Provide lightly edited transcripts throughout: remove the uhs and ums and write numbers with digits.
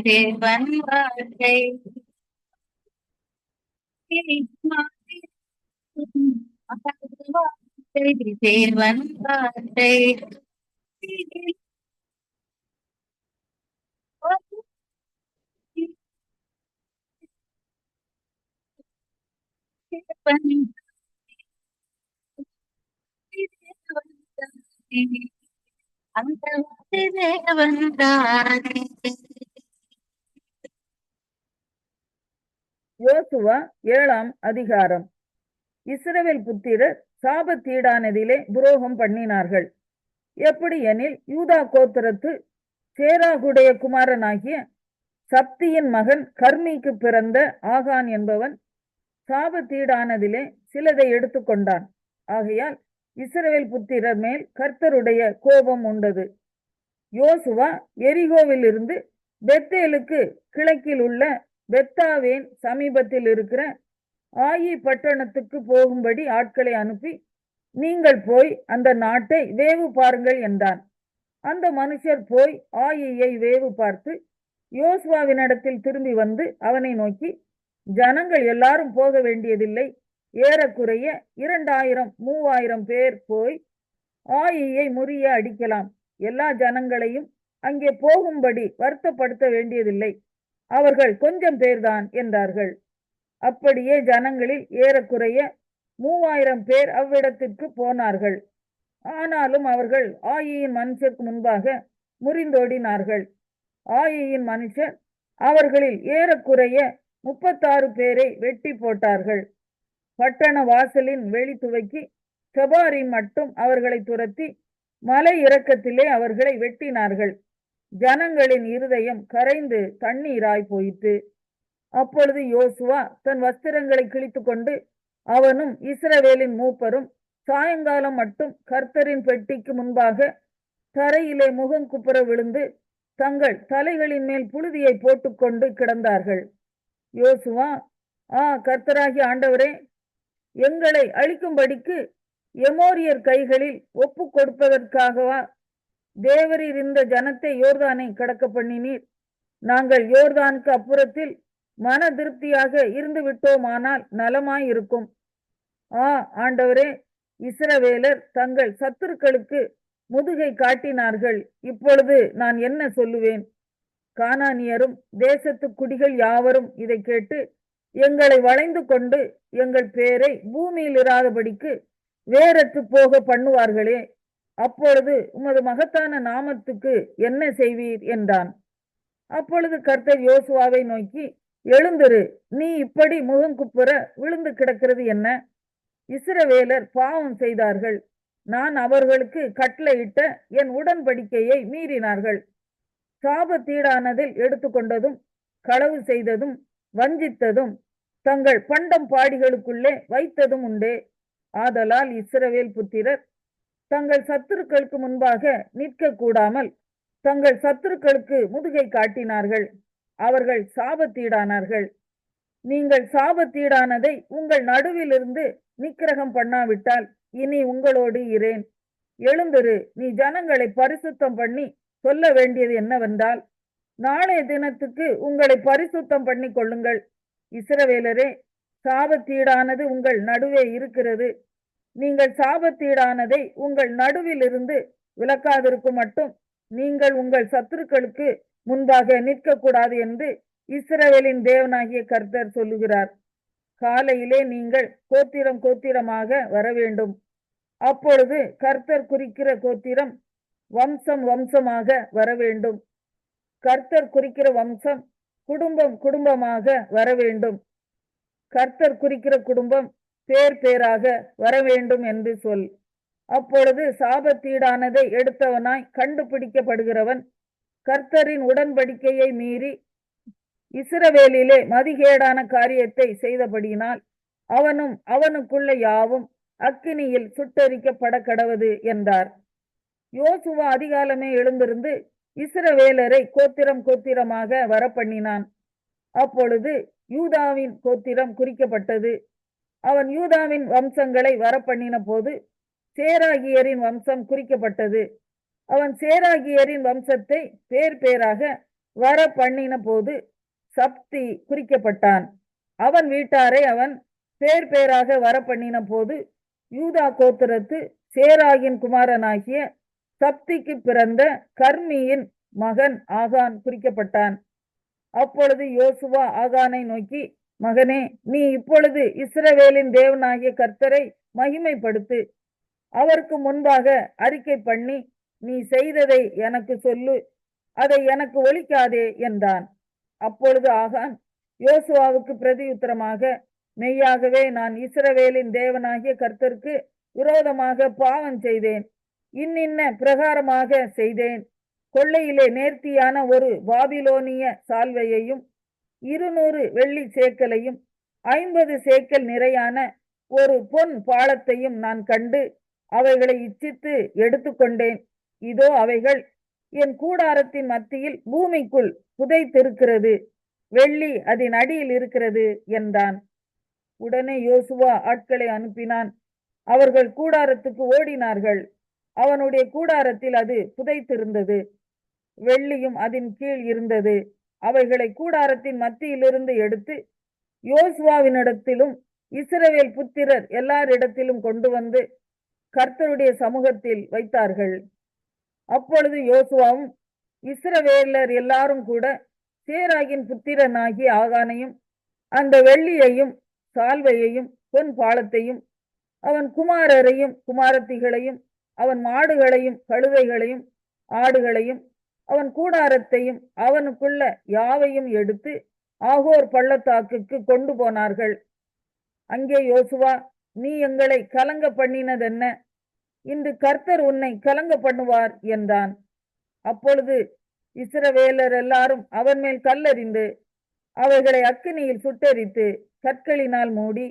தேவன் வாழ்க்கை தேவன் வார்த்தை அந்த தேவன் தானே. யோசுவா 7ஆம் அதிகாரம். இஸ்ரவேல் புத்திரர் சாபத்தீடானதிலே துரோகம் பண்ணினார்கள். எப்படி எனில், யூதா கோத்திரத்து சேராகுடைய குமாரனாகிய சப்தியின் மகன் கர்மிக்கு பிறந்த ஆகான் என்பவன் சாபத்தீடானதிலே சிலதை எடுத்துக்கொண்டான். ஆகையால் இஸ்ரவேல் புத்திரர் மேல் கர்த்தருடைய கோபம் உண்டது. யோசுவா எரிகோவில் இருந்து பெத்தேலுக்கு கிழக்கில் உள்ள பெத்தாவேன் சமீபத்தில் இருக்கிற ஆயி பட்டணத்துக்கு போகும்படி ஆட்களை அனுப்பி, நீங்கள் போய் அந்த நாட்டை வேவு பாருங்கள் என்றான். அந்த மனுஷர் போய் ஆயியை வேவு பார்த்து யோசுவாவினிடத்தில் திரும்பி வந்து அவனை நோக்கி, ஜனங்கள் எல்லாரும் போக வேண்டியதில்லை, ஏறக்குறைய 2000-3000 பேர் போய் ஆயியை முறிய அடிக்கலாம். எல்லா ஜனங்களையும் அங்கே போகும்படி வருத்தப்படுத்த வேண்டியதில்லை, அவர்கள் கொஞ்சம் பேர்தான் என்றார்கள். அப்படியே ஜனங்களில் ஏறக்குறைய 3000 பேர் அவ்விடத்திற்கு போனார்கள். ஆனாலும் அவர்கள் ஆயியின் மனுஷருக்கு முன்பாக முறிந்தோடினார்கள். ஆயியின் மனுஷர் அவர்களில் ஏறக்குறைய 36 பேரை வெட்டி போட்டார்கள். பட்டண வாசலின் வெளி துவக்கி செபாரி மட்டும் அவர்களை துரத்தி மலை இறக்கத்திலே அவர்களை வெட்டினார்கள். ஜனங்களின் இருதயம் கரைந்து தண்ணீராய் போயிற்று. அப்பொழுது யோசுவா தன் வஸ்திரங்களை கிழித்து கொண்டு அவனும் இஸ்ரவேலின் மூப்பரும் சாயங்காலம் மட்டும் கர்த்தரின் பெட்டிக்கு முன்பாக தரையிலே முகங்குப்புற விழுந்து தங்கள் தலைகளின் மேல் புழுதியை போட்டுக்கொண்டு கிடந்தார்கள். யோசுவா, கர்த்தராகிய ஆண்டவரே, எங்களை அழிக்கும்படிக்கு எமோரியர் கைகளில் ஒப்பு கொடுப்பதற்காகவா தேவரீர் இந்த ஜனத்தை யோர்தானை கடக்க பண்ணினீர்? நாங்கள் யோர்தானுக்கு அப்புறத்தில் மன திருப்தியாக இருந்து விட்டோமானால் நலமாயிருக்கும். ஆண்டவரே, இஸ்ரவேலர் தங்கள் சத்துருக்களுக்கு முதுகை காட்டினார்கள். இப்பொழுது நான் என்ன சொல்லுவேன்? கானானியரும் தேசத்து குடிகள் யாவரும் இதை கேட்டு எங்களை வளைந்து கொண்டு எங்கள் பேரை பூமியில் இராதபடிக்கு வேறற்று போக பண்ணுவார்களே. அப்பொழுது உமது மகத்தான நாமத்துக்கு என்ன செய்வீர் என்றான். அப்பொழுது கர்த்தர் யோசுவாவை நோக்கி, எழுந்திரு, நீ இப்படி முகங்குப்புற விழுந்து கிடக்கிறது என்ன? இஸ்ரவேலர் பாவம் செய்தார்கள். நான் அவர்களுக்கு கட்டளையிட்ட என் உடன்படிக்கையை மீறினார்கள். சாபத்தீடானதில் எடுத்துக்கொண்டதும் களவு செய்ததும் வஞ்சித்ததும் தங்கள் பண்டம் பாடிகளுக்குள்ளே வைத்ததும் உண்டே. ஆதலால் இஸ்ரவேல் புத்திரர் தங்கள் சத்துருக்களுக்கு முன்பாக நிற்க கூடாமல் தங்கள் சத்துருக்களுக்கு முதுகை காட்டினார்கள். அவர்கள் சாபத்தீடானார்கள். நீங்கள் சாபத்தீடானதை உங்கள் நடுவிலிருந்து நிக்கிரகம் பண்ணாவிட்டால் இனி உங்களோடு இரேன். எழுந்திரு, நீ ஜனங்களை பரிசுத்தம் பண்ணி சொல்ல வேண்டியது என்னவென்றால், நாளைய தினத்துக்கு உங்களை பரிசுத்தம் பண்ணி கொள்ளுங்கள். இஸ்ரவேலரே, சாபத்தீடானது உங்கள் நடுவே இருக்கிறது. நீங்கள் சாபத்தீடானதை உங்கள் நடுவில் இருந்து விலக்காதிருக்கும் மட்டும் நீங்கள் உங்கள் சத்துருக்களுக்கு முன்பாக நிற்கக்கூடாது என்று இஸ்ரவேலின் தேவனாகிய கர்த்தர் சொல்லுகிறார். காலையிலே நீங்கள் கோத்திரம் கோத்திரமாக வர வேண்டும். அப்பொழுது கர்த்தர் குறிக்கிற கோத்திரம் வம்சம் வம்சமாக வர வேண்டும். கர்த்தர் குறிக்கிற வம்சம் குடும்பம் குடும்பமாக வர வேண்டும். கர்த்தர் குறிக்கிற குடும்பம் பேர் பேராக வர வேண்டும் என்று சொல். அப்பொழுது சாபத்தீடானதை எடுத்தவனாய் கண்டுபிடிக்கப்படுகிறவன் கர்த்தரின் உடன்படிக்கையை மீறி இஸ்ரவேலிலே மதிகேடான காரியத்தை செய்தபடியினால் அவனும் அவனுக்குள்ள யாவும் அக்கினியில் சுட்டெரிக்கப்பட கடவது என்றார். யோசுவா அதிகாலமே எழுந்திருந்து இஸ்ரவேலரை கோத்திரம் கோத்திரமாக வரப்பண்ணினான். அப்பொழுது யூதாவின் கோத்திரம் குறிக்கப்பட்டது. அவன் யூதாவின் வம்சங்களை வரப்பண்ணின போது சேராகியரின் வம்சம் குறிக்கப்பட்டது. அவன் சேராகியரின் வம்சத்தை பேர் பேராக வர பண்ணின போது சப்தி குறிக்கப்பட்டான். அவன் வீட்டாரை அவன் பேர் பேராக வர பண்ணின போது யூதா கோத்திரத்து சேராகின் குமாரனாகிய சப்திக்கு பிறந்த கர்மியின் மகன் ஆகான் குறிக்கப்பட்டான். அப்பொழுது யோசுவா ஆகானை நோக்கி, மகனே, நீ இப்பொழுது இஸ்ரவேலின் தேவனாகிய கர்த்தரை மகிமைப்படுத்து. அவருக்கு முன்பாக அறிக்கை பண்ணி, நீ செய்ததை எனக்கு சொல்லு, அதை எனக்கு ஒழிக்காதே என்றான். அப்பொழுது ஆகான் யோசுவாவுக்கு பிரதியுத்தரமாக, மெய்யாகவே நான் இஸ்ரவேலின் தேவனாகிய கர்த்தருக்கு விரோதமாக பாவம் செய்தேன். இன்னின்ன பிரகாரமாக செய்தேன். கொள்ளையிலே நேர்த்தியான ஒரு பாபிலோனிய சால்வையையும் 200 வெள்ளி சேக்கலையும் 50 சேக்கல் நிறையான ஒரு பொன் பாலத்தையும் நான் கண்டு அவைகளை இச்சித்து எடுத்துக்கொண்டேன். இதோ அவைகள் என் கூடாரத்தின் மத்தியில் பூமிக்குள் புதைத்திருக்கிறது. வெள்ளி அதன் அடியில் இருக்கிறது என்றான். உடனே யோசுவா ஆட்களை அனுப்பினான். அவர்கள் கூடாரத்துக்கு ஓடினார்கள். அவனுடைய கூடாரத்தில் அது புதைத்திருந்தது. வெள்ளியும் அதன் கீழ் இருந்தது. அவைகளை கூடாரத்தின் மத்தியிலிருந்து எடுத்து யோசுவாவினிடத்திலும் இஸ்ரவேல் புத்திரர் எல்லாரிடத்திலும் கொண்டு வந்து கர்த்தருடைய சமூகத்தில் வைத்தார்கள். அப்பொழுது யோசுவாவும் இஸ்ரவேலர் எல்லாரும் கூட சேராகின் புத்திரனாகிய ஆகானையும் அந்த வெள்ளியையும் சால்வையையும் பொன் பாலத்தையும் அவன் குமாரரையும் குமாரத்திகளையும் அவன் மாடுகளையும் கழுதைகளையும் ஆடுகளையும் அவன் கூடாரத்தையும் அவனுக்குள்ள யாவையும் எடுத்து ஆகோர் பள்ளத்தாக்குக்கு கொண்டு போனார்கள். அங்கே யோசுவா, நீ எங்களை கலங்க பண்ணினதென்ன? இன்று கர்த்தர் உன்னை கலங்க பண்ணுவார் என்றான். அப்பொழுது இஸ்ரவேலர் எல்லாரும் அவன் மேல் கல்லெறிந்து அவைகளை அக்கினியில் சுட்டெரித்து கற்களினால் மூடி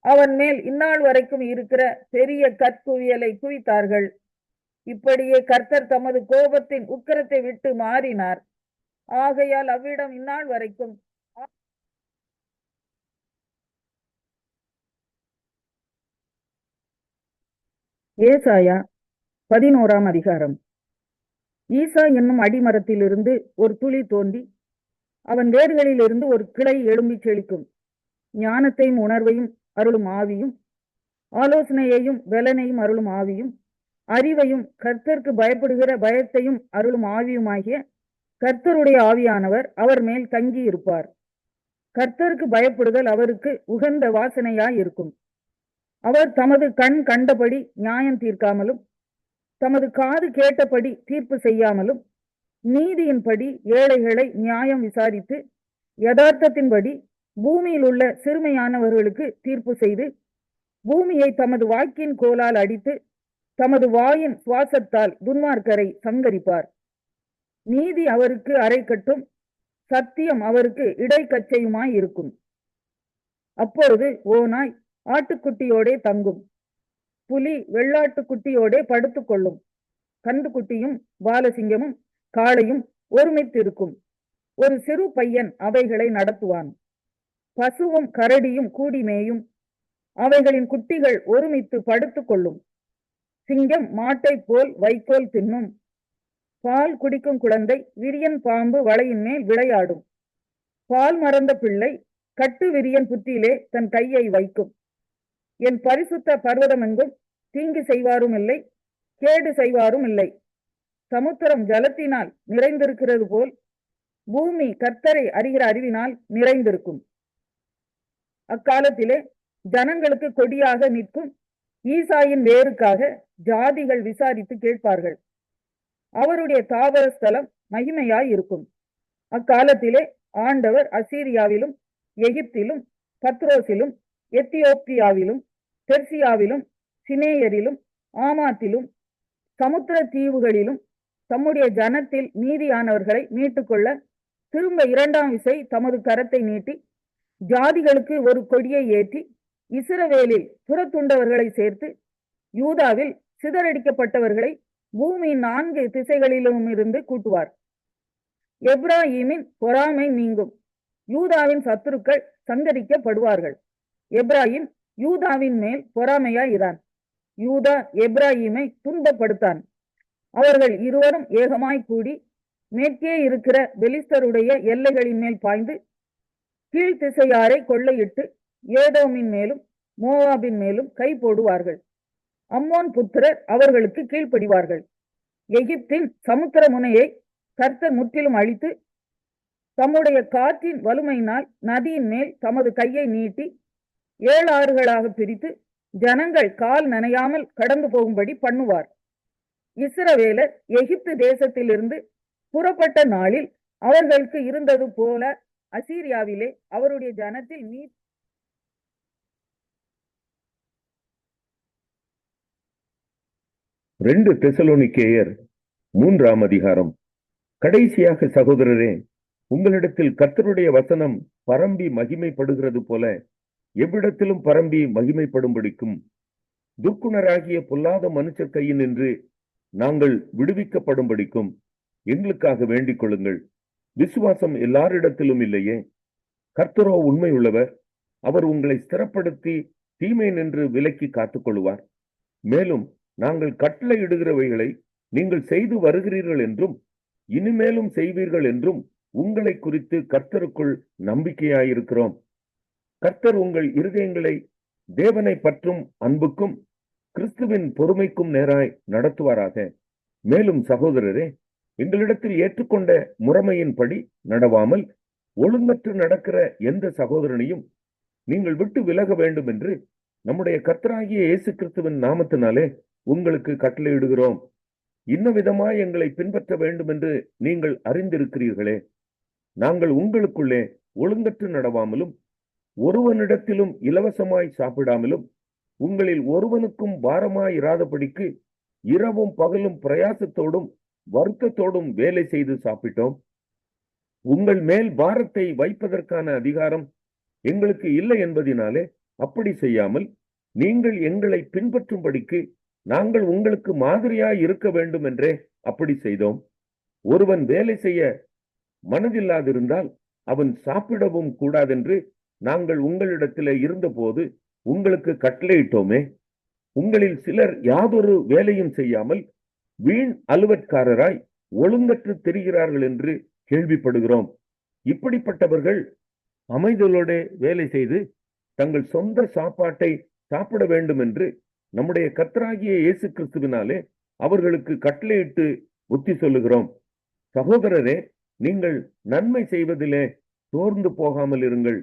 அவன் மேல் இந்நாள் வரைக்கும் இருக்கிற பெரிய கற்குவியலை குவித்தார்கள். இப்படியே கர்த்தர் தமது கோபத்தின் உக்கிரத்தை விட்டு மாறினார். ஆகையால் அவ்விடம் இந்நாள் வரைக்கும் ஏசாயா 11ஆம் அதிகாரம். ஈசா என்னும் அடிமரத்திலிருந்து ஒரு துளி தோன்றி அவன் வேர்களிலிருந்து ஒரு கிளை எழும்பி செழிக்கும். ஞானத்தையும் உணர்வையும் அருளும் ஆவியும், ஆலோசனையையும் வெலனையும் அருளும் ஆவியும், அறிவையும் கர்த்தருக்கு பயப்படுகிற பயத்தையும் அருளும் ஆவியுமாகிய கர்த்தருடைய ஆவியானவர் அவர் மேல் தங்கி இருப்பார். கர்த்தருக்கு பயப்படுதல் அவருக்கு உகந்த வாசனையாய் இருக்கும். அவர் தமது கண் கண்டபடி நியாயம் தீர்க்காமலும் தமது காது கேட்டபடி தீர்ப்பு செய்யாமலும் நீதியின்படி ஏழைகளை நியாயம் விசாரித்து யதார்த்தத்தின்படி பூமியில் உள்ள சிறுமையானவர்களுக்கு தீர்ப்பு செய்து பூமியை தமது வாக்கின் கோலால் அடித்து தமது வாயின் சுவாசத்தால் துன்மார்க்கரை சங்கரிப்பார். நீதி அவருக்கு அரைக்கட்டும், சத்தியம் அவருக்கு இடைக்கச்சையுமாய் இருக்கும். அப்பொழுது ஓநாய் ஆட்டுக்குட்டியோடே தங்கும், புலி வெள்ளாட்டுக்குட்டியோடே படுத்துக்கொள்ளும். கன்றுக்குட்டியும் பாலசிங்கமும் காளையும் ஒருமித்திருக்கும். ஒரு சிறு பையன் அவைகளை நடத்துவான். பசுவும் கரடியும் கூடி மேயும். அவைகளின் குட்டிகள் ஒருமித்து படுத்துக்கொள்ளும். சிங்கம் மாட்டை போல் வைக்கோல் தின்னும். பால் குடிக்கும் குழந்தை விரியன் பாம்பு வலையின் மேல் விளையாடும். பால் மறந்த பிள்ளை கட்டு விரியன் புத்தியிலே தன் கையை வைக்கும். என் பரிசுத்த பர்வதமெங்கும் தீங்கு செய்வாரும் இல்லை, கேடு செய்வாரும் இல்லை. சமுத்திரம் ஜலத்தினால் நிறைந்திருக்கிறது போல் பூமி கர்த்தரை அறிகிற அறிவினால் நிறைந்திருக்கும். அக்காலத்திலே ஜனங்களுக்கு கொடியாக நிற்கும் ஈசாயின் வேருக்காக ஜாதிகள் விசாரித்து கேட்பார்கள். அவருடைய தாவர ஸ்தலம் மகிமையாய் இருக்கும். அக்காலத்திலே ஆண்டவர் அசீரியாவிலும் எகிப்திலும் பத்ரோசிலும் எத்தியோப்பியாவிலும் பெர்சியாவிலும் சினேயரிலும் ஆமாத்திலும் சமுத்திர தீவுகளிலும் தம்முடைய ஜனத்தில் நீதியானவர்களை மீட்டுக்கொள்ள திரும்ப 2ஆம் விசை தமது கரத்தை நீட்டி ஜாதிகளுக்கு ஒரு கொடியை ஏற்றி இஸ்ரவேலில் புறத்துண்டவர்களை சேர்த்து யூதாவில் சிதறடிக்கப்பட்டவர்களை பூமி 4 திசைகளிலும் இருந்து கூட்டுவார். எப்ராஹிமின் பொறாமை நீங்கும். யூதாவின் சத்துருக்கள் சங்கரிக்கப்படுவார்கள். எப்ராஹிம் யூதாவின் மேல் பொறாமையாயிரான். யூதா எப்ராஹிமை துன்பப்படுத்தான். அவர்கள் இருவரும் ஏகமாய் கூடி மேற்கே இருக்கிற பெலிஸ்தருடைய எல்லைகளின் மேல் பாய்ந்து கீழ்த்திசையாரை கொள்ளையிட்டு ஏதோமின் மேலும் மோவாபின் மேலும் கை போடுவார்கள். அம்மோன் புத்திரர் அவர்களுக்கு கீழ்ப்படிவார்கள். எகிப்தின் சமுத்திர முனையை கர்த்தர் முற்றிலும் அழித்து தம்முடைய காற்றின் வலுமையினால் நதியின் மேல் தமது கையை நீட்டி 7 ஆறுகளாக பிரித்து ஜனங்கள் கால் நனையாமல் கடந்து போகும்படி பண்ணுவார். இஸ்ரவேலர் எகிப்து தேசத்திலிருந்து புறப்பட்ட நாளில் அவர்களுக்கு இருந்தது போல அசீரியாவிலே அவருடைய ஜனத்தில் மீ 2 தெசலோனிக்கேயர் 3ஆம் அதிகாரம். கடைசியாக சகோதரரே, உங்களிடத்தில் கர்த்தருடைய வசனம் பரம்பி மகிமைப்படுகிறது போல எவ்விடத்திலும் பரம்பி மகிமைப்படும்படிக்கும் துர்க்குணராகிய பொல்லாத மனுஷர் கையினின்று நாங்கள் விடுவிக்கப்படும்படிக்கும் எங்களுக்காக வேண்டிக் கொள்ளுங்கள். விசுவாசம் எல்லாரிடத்திலும் இல்லையே. கர்த்தரோ உண்மை உள்ளவர். அவர் உங்களை ஸ்திரப்படுத்தி தீமை நின்று விலக்கி காத்துக்கொள்வார். மேலும் நாங்கள் கட்டளையிடுகிறவைகளை நீங்கள் செய்து வருகிறீர்கள் என்றும் இனிமேலும் செய்வீர்கள் என்றும் உங்களை குறித்து கர்த்தருக்குள் நம்பிக்கையாயிருக்கிறோம். கர்த்தர் உங்கள் இருதயங்களை தேவனை பற்றும் அன்புக்கும் கிறிஸ்துவின் பொறுமைக்கும் நேராய் நடத்துவாராக. மேலும் சகோதரரே, எங்களிடத்தில் ஏற்றுக்கொண்ட முறைமையின்படி நடவாமல் ஒழுங்கற்று நடக்கிற எந்த சகோதரனையும் நீங்கள் விட்டு விலக வேண்டும் என்று நம்முடைய கர்த்தராகிய இயேசு கிறிஸ்துவின் நாமத்தினாலே உங்களுக்கு கட்டளையிடுகிறோம். இன்ன விதமாய் எங்களை பின்பற்ற வேண்டும் என்று நீங்கள் அறிந்திருக்கிறீர்களே. நாங்கள் உங்களுக்குள்ளே ஒழுங்கற்று நடவாமலும் ஒருவனிடத்திலும் இலவசமாய் சாப்பிடாமலும் உங்களில் ஒருவனுக்கும் பாரமாய் இராதபடிக்கு இரவும் பகலும் பிரயாசத்தோடும் வருத்தத்தோடும் வேலை செய்து சாப்பிட்டோம். உங்கள் மேல் பாரத்தை வைப்பதற்கான அதிகாரம் எங்களுக்கு இல்லை என்பதினாலே அப்படி செய்யாமல் நீங்கள் எங்களை பின்பற்றும்படிக்கு நாங்கள் உங்களுக்கு மாதிரியாய் இருக்க வேண்டும் என்றே அப்படி செய்தோம். ஒருவன் வேலை செய்ய மனதில்லாதிருந்தால் அவன் சாப்பிடவும் கூடாதென்று நாங்கள் உங்களிடத்திலே இருந்தபோது உங்களுக்கு கட்டளையிட்டோமே. உங்களில் சிலர் யாதொரு வேலையும் செய்யாமல் வீண் அலுவற்காரராய் ஒழுங்கற்று தெரிகிறார்கள் என்று கேள்விப்படுகிறோம். இப்படிப்பட்டவர்கள் அமைதலோட வேலை செய்து தங்கள் சொந்த சாப்பாட்டை சாப்பிட வேண்டும் என்று நம்முடைய கர்த்தராகிய இயேசு கிறிஸ்துவினாலே அவர்களுக்கு கட்டளையிட்டு புத்தி சொல்லுகிறோம். சகோதரரே, நீங்கள் நன்மை செய்வதிலே சோர்ந்து போகாமல் இருங்கள்.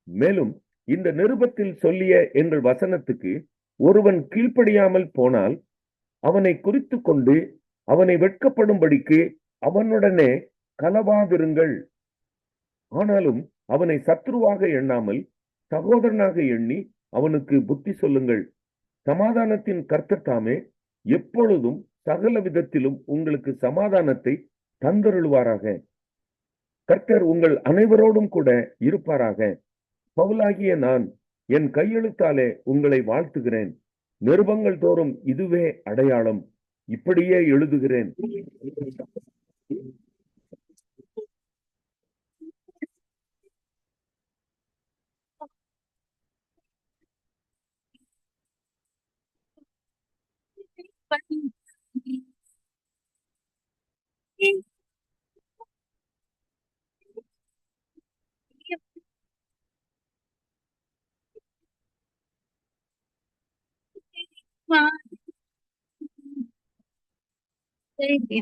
மேலும் இந்த நிருபத்தில் சொல்லிய எங்கள் வசனத்துக்கு ஒருவன் கீழ்ப்படியாமல் போனால் அவனை குறித்து கொண்டு அவனை வெட்கப்படும்படிக்கு அவனுடனே கலவாதிருங்கள். ஆனாலும் அவனை சத்ருவாக எண்ணாமல் சகோதரனாக எண்ணி அவனுக்கு புத்தி சொல்லுங்கள். சமாதானத்தின் கர்த்தர் தாமே எப்பொழுதும் சகல விதத்திலும் உங்களுக்கு சமாதானத்தை தந்தருள்வாராக. கர்த்தர் உங்கள் அனைவரோடும் கூட இருப்பாராக. பவுலாகிய நான் என் கையெழுத்தாலே உங்களை வாழ்த்துகிறேன். நிருபங்கள் தோறும் இதுவே அடையாளம். இப்படியே எழுதுகிறேன்.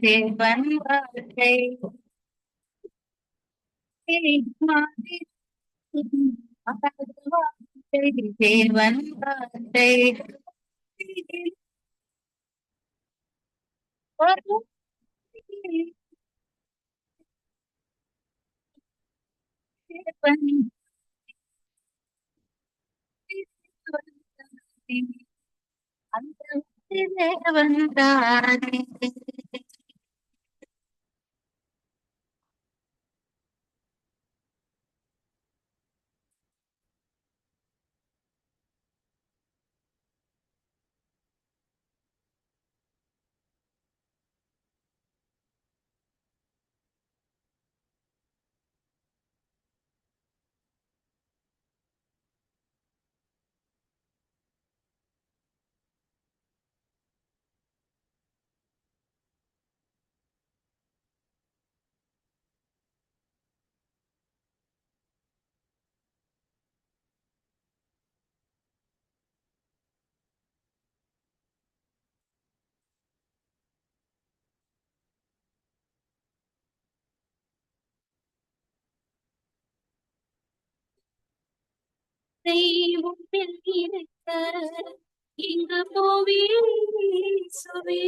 தேவன் வார்த்தை தேவன் வார்த்தை அந்த தேவன் தானே. தெய்வத்தில் இருக்க இங்கு போவேன் சுவே.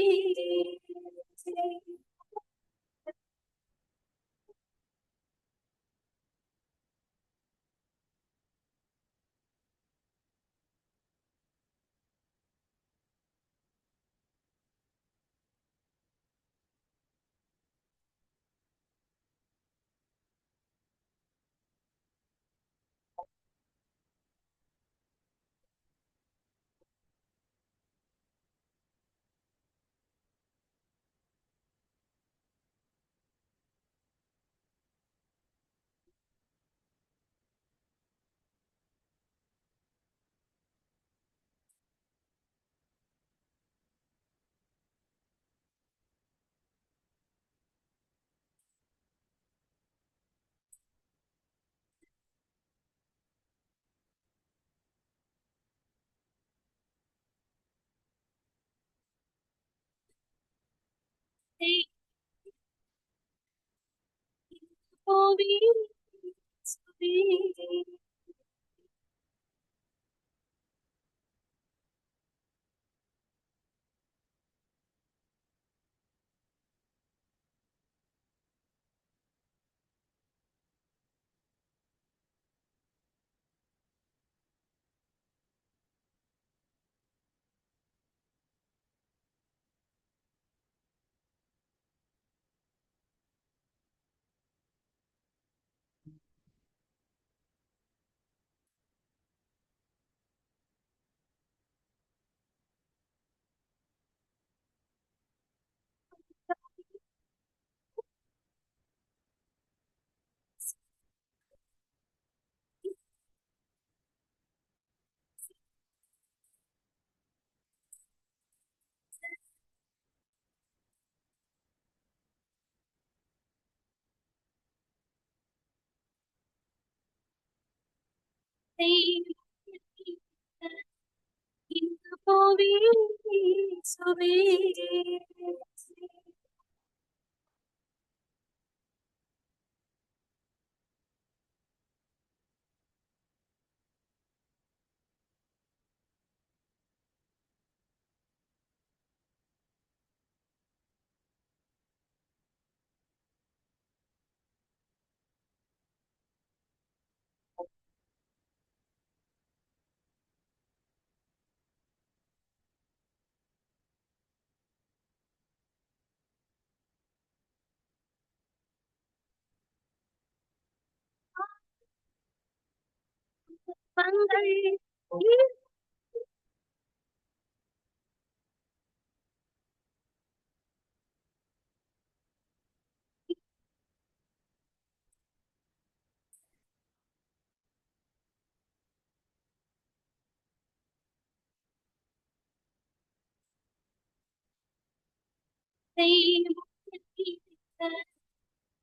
போவேன் சுவே. தெய்வத்தில் இருக்க இங்கு போவேன் சுவே. பங்கள் தெய்வத்தில் இருக்க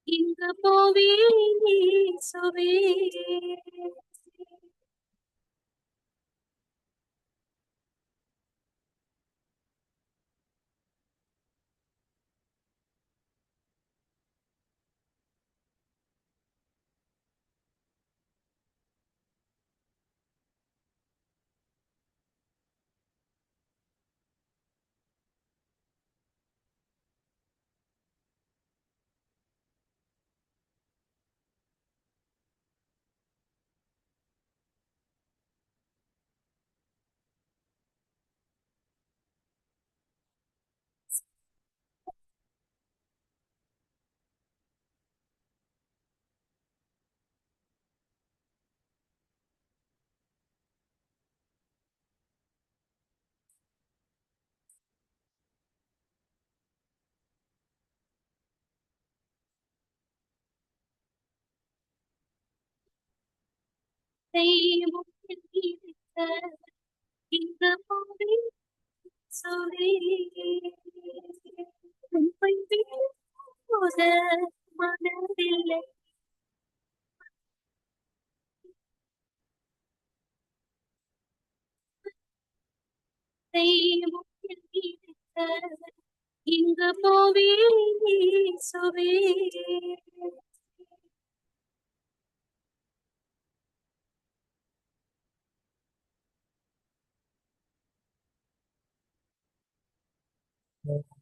இங்கு போவேன் சுவே. தெய்வத்தில் இருக்க இங்கு போவேன் சுவே. உம்மை போத மனதில்லை தெய்வத்தில் இருக்க இங்கு போவேன் சுவே. ஆமென்.